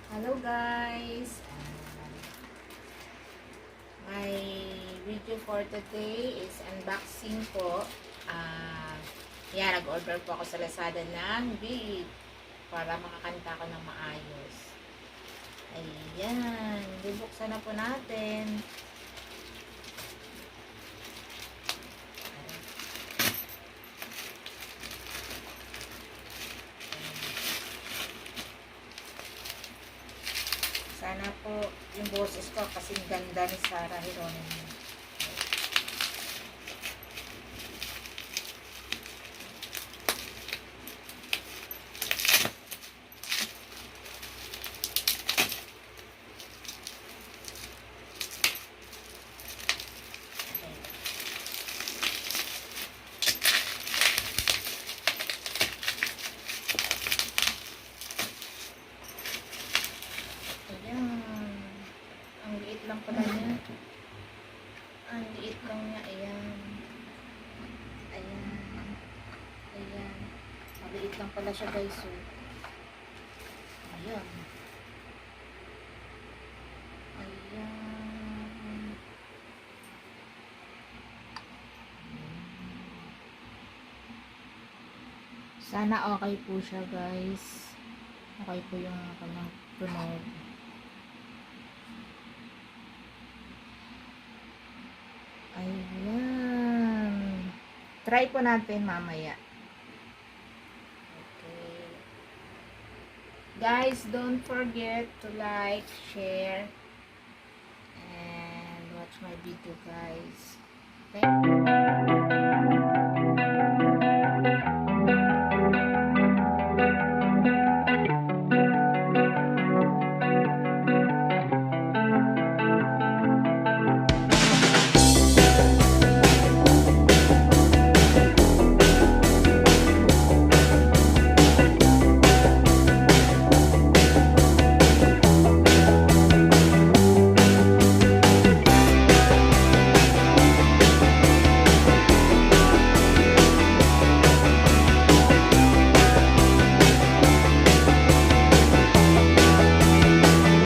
Hello guys! My video for today is unboxing po. Nag-order po ako sa Lazada ng bead para makakanta ko ng maayos. Ayan, bubuksan na po natin. Sana po yung boses ko kasing ganda ni Sarah Geronimo. Ang liit lang pala niya. Ang liit lang niya. Ayan. Ayan. Ayan. Maliit lang pala siya guys. So, ayan. Ayan. Sana okay po siya guys. Okay po yung kanyang tunog. Ayan. Try po natin mamaya. Okay. Guys, don't forget to like, share, and watch my video guys. Thank you.